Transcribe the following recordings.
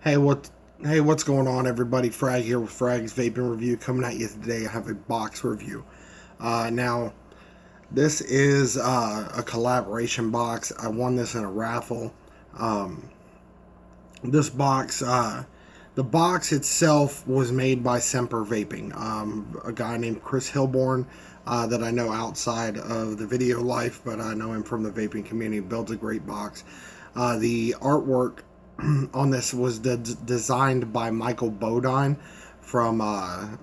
Hey, what's going on, everybody? Frag here with Frag's Vaping Review, coming at you today. I have a box review. Now, this is a collaboration box. I won this in a raffle. Um, this box, the box itself was made by Semper Vaping, a guy named Chris Hilborn that I know outside of the video life, but I know him from the vaping community. Builds a great box. The artwork on this was designed by Michael Bodine from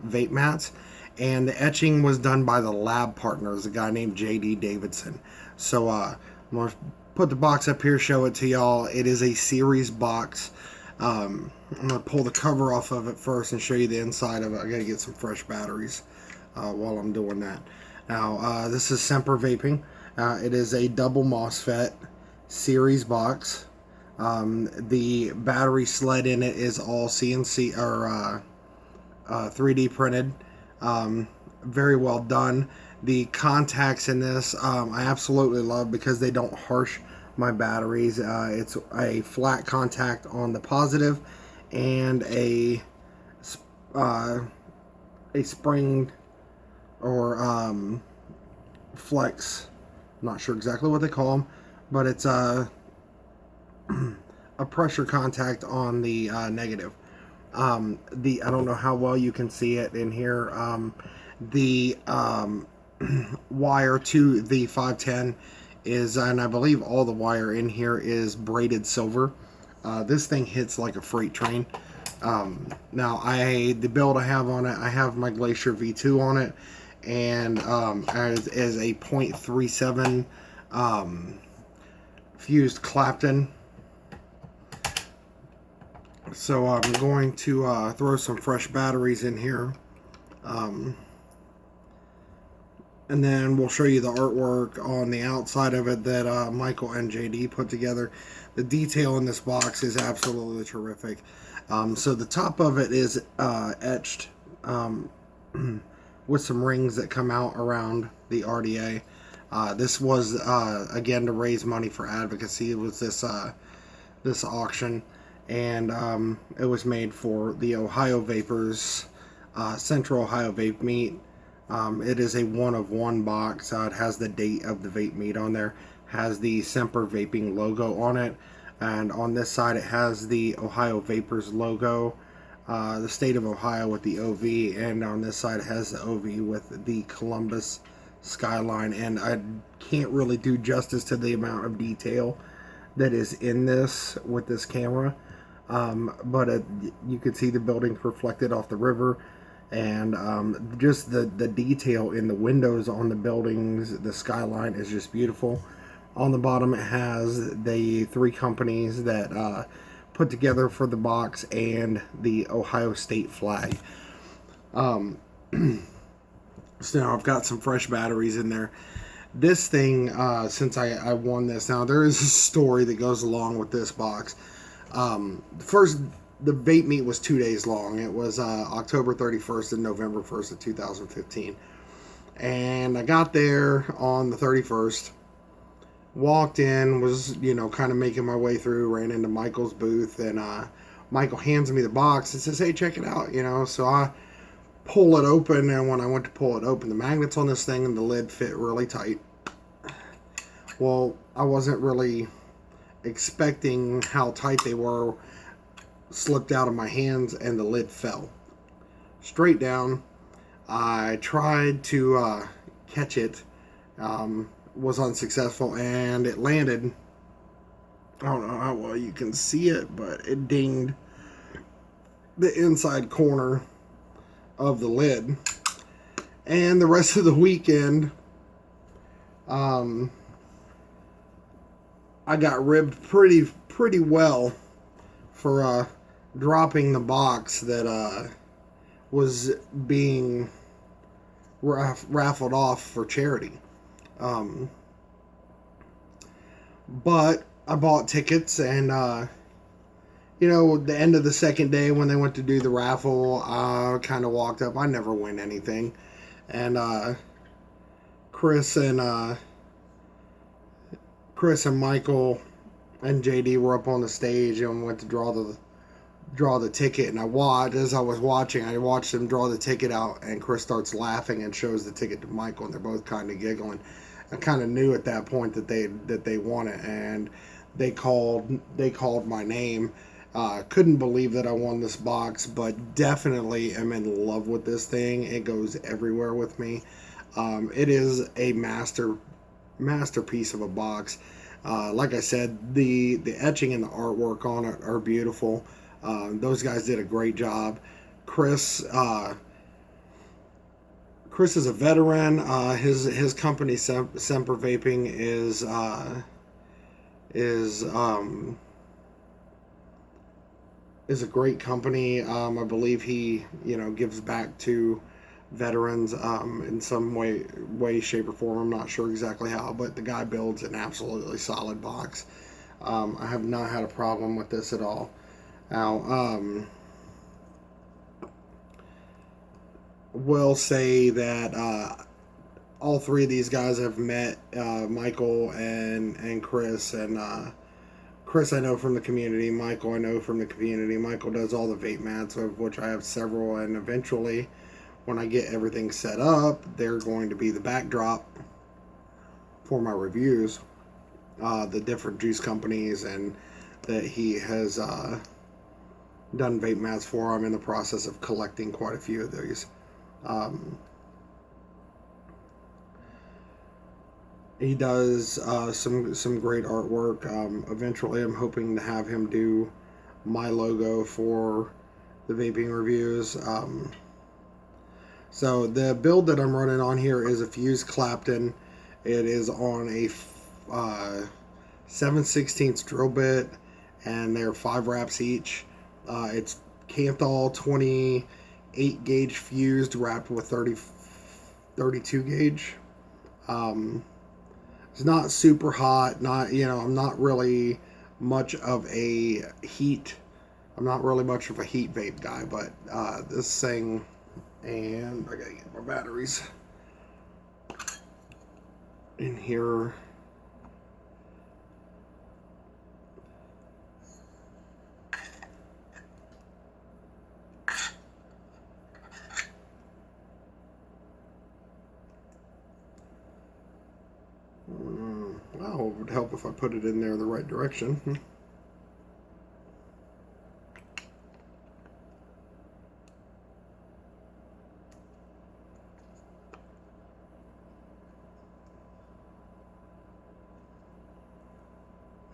Vapemats, and the etching was done by the lab partners, a guy named J.D. Davidson. So I'm going to put the box up here, show it to y'all. It is a series box. I'm going to pull the cover off of it first and show you the inside of it. I got to get some fresh batteries while I'm doing that. Now, this is Semper Vaping. It is a double MOSFET series box. The battery sled in it is all CNC or 3D printed. Very well done. The contacts in this I absolutely love because they don't harsh my batteries. It's a flat contact on the positive and a spring or flex. I'm not sure exactly what they call them, but it's a pressure contact on the negative. I don't know how well you can see it in here. The wire to the 510 is, and I believe all the wire in here is braided silver. This thing hits like a freight train. Now, the build I have on it, I have my Glacier V2 on it, and as a .37 fused Clapton. So I'm going to throw some fresh batteries in here. And then we'll show you the artwork on the outside of it that Michael and JD put together. The detail in this box is absolutely terrific. So the top of it is etched with some rings that come out around the RDA. This was, again, to raise money for advocacy. It was this auction. And it was made for the Ohio Vapors Central Ohio Vape Meet. It is a one-of-one box. It has the date of the vape meet on there, has the Semper Vaping logo on it, and on this side it has the Ohio Vapors logo, the state of Ohio with the OV, and on this side it has the OV with the Columbus skyline. And I can't really do justice to the amount of detail that is in this with this camera. But you can see the buildings reflected off the river, and just the detail in the windows on the buildings, the skyline is just beautiful. On the bottom it has the three companies that put together for the box and the Ohio State flag. So now I've got some fresh batteries in there. This thing, since I won this, now there is a story that goes along with this box. First, the vape meet was 2 days long. It was October 31st and November 1st of 2015. And I got there on the 31st, walked in, was, kind of making my way through, ran into Michael's booth, and Michael hands me the box and says, "Hey, check it out," So I pull it open, and when I went to pull it open, the magnets on this thing and the lid fit really tight. Well, I wasn't really expecting how tight they were. Slipped out of my hands and the lid fell straight down. I tried to catch it, was unsuccessful, and it landed. I don't know how well you can see it, but it dinged the inside corner of the lid. And the rest of the weekend, I got ribbed pretty well for dropping the box that was being raffled off for charity. But I bought tickets, and the end of the second day when they went to do the raffle, I kind of walked up. I never win anything, and Chris and Michael and JD were up on the stage and went to draw draw the ticket, and as I was watching, I watched him draw the ticket out, and Chris starts laughing and shows the ticket to Michael, and they're both kind of giggling. I kind of knew at that point that they won it, and they called my name. Couldn't believe that I won this box, but definitely am in love with this thing. It goes everywhere with me. It is a masterpiece of a box. Like I said, the etching and the artwork on it are beautiful. Those guys did a great job. Chris Chris is a veteran. His company Semper Vaping is is a great company. I believe he gives back to veterans in some way, shape, or form. I'm not sure exactly how, but the guy builds an absolutely solid box. I have not had a problem with this at all. Now, will say that all three of these guys have met Michael and Chris, and Chris I know from the community, Michael I know from the community. Michael does all the Vapemats, of which I have several, and eventually when I get everything set up, they're going to be the backdrop for my reviews. The different juice companies and that he has done Vapemats for. I'm in the process of collecting quite a few of these. He does some great artwork. Eventually, I'm hoping to have him do my logo for the vaping reviews. So the build that I'm running on here is a fused Clapton. It is on a 7/16 drill bit, and they're 5 wraps each. It's Canthal 28 gauge fused, wrapped with 32 gauge. It's not super hot. I'm not really much of a heat. I'm not really much of a heat vape guy, but this thing, and I gotta get my batteries in here. Well, it would help if I put it in there the right direction.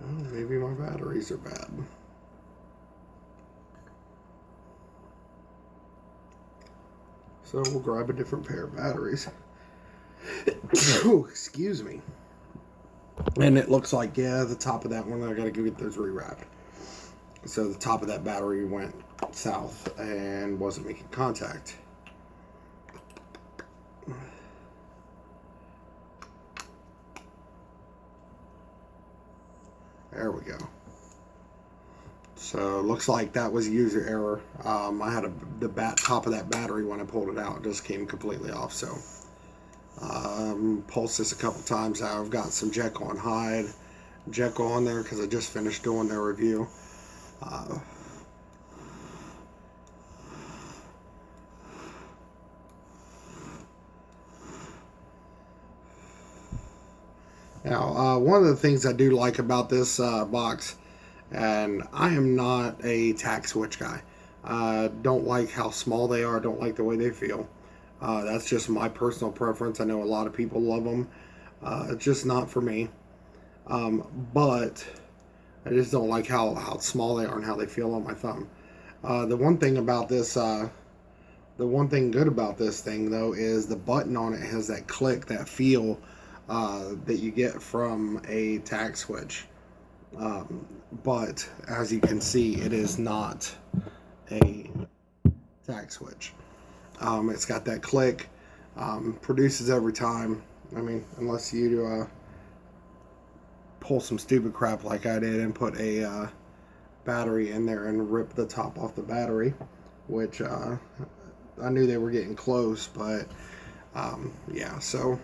Well, maybe my batteries are bad. So we'll grab a different pair of batteries. Oh, excuse me. And it looks like, yeah, the top of that one, I gotta go get those rewrapped. So the top of that battery went south and wasn't making contact. There we go. So looks like that was user error. I had the top of that battery when I pulled it out, it just came completely off. So pulsed this a couple times. Now I've got some Jekyll on Hyde, Jekyll on there because I just finished doing their review. Now, one of the things I do like about this box, and I am not a tack switch guy. Don't like how small they are. Don't like the way they feel. That's just my personal preference. I know a lot of people love them. It's just not for me. But I just don't like how small they are and how they feel on my thumb. The one thing good about this thing though is the button on it has that click, that feel that you get from a tack switch. But as you can see, it is not a tack switch. It's got that click, produces every time. I mean, unless you pull some stupid crap like I did and put a battery in there and rip the top off the battery, which I knew they were getting close, but yeah, so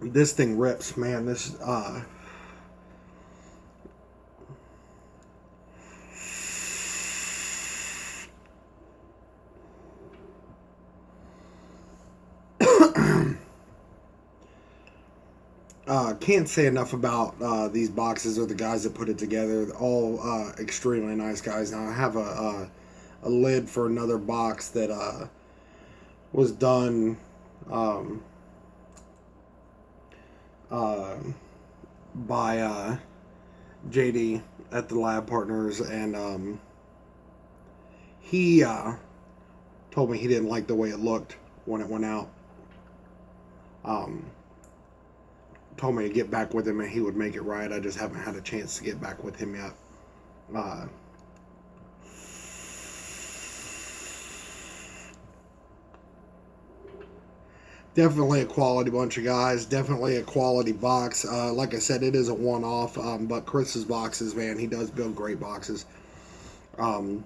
This thing rips, man. This can't say enough about these boxes or the guys that put it together. All extremely nice guys. Now I have a lid for another box that was done um, by JD at the Lab Partners, and he told me he didn't like the way it looked when it went out. Um, Told me to get back with him and he would make it right. I just haven't had a chance to get back with him yet. Uh, Definitely a quality bunch of guys. Definitely a quality box. Like I said, it is a one-off. But Chris's boxes, man, he does build great boxes. Um,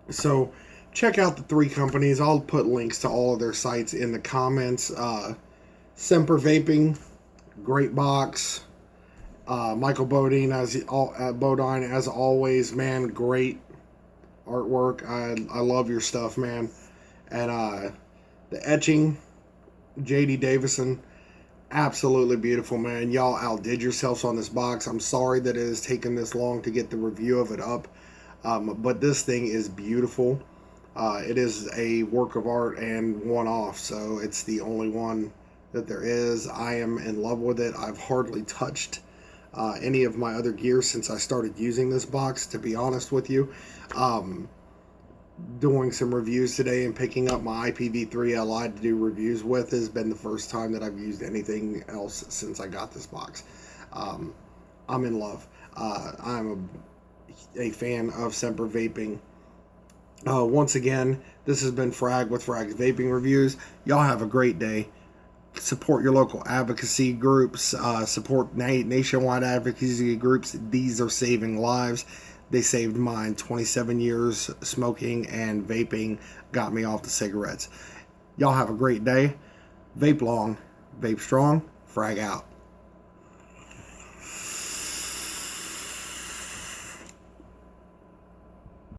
so check out the three companies. I'll put links to all of their sites in the comments. Semper Vaping, great box. Michael Bodine Bodine as always, man, great artwork. I love your stuff, man. And the etching, JD Davison, absolutely beautiful, man. Y'all outdid yourselves on this box. I'm sorry that it has taken this long to get the review of it up, but this thing is beautiful. It is a work of art and one-off, so it's the only one that there is. I am in love with it. I've hardly touched any of my other gear since I started using this box, to be honest with you. Doing some reviews today and picking up my IPv3 Li to do reviews with has been the first time that I've used anything else since I got this box. I'm in love. I'm a fan of Semper Vaping. Once again, this has been Frag with Frag's Vaping Reviews. Y'all have a great day. Support your local advocacy groups. Support nationwide advocacy groups. These are saving lives. They saved mine. 27 years smoking and vaping got me off the cigarettes. Y'all have a great day. Vape long, vape strong, Frag out.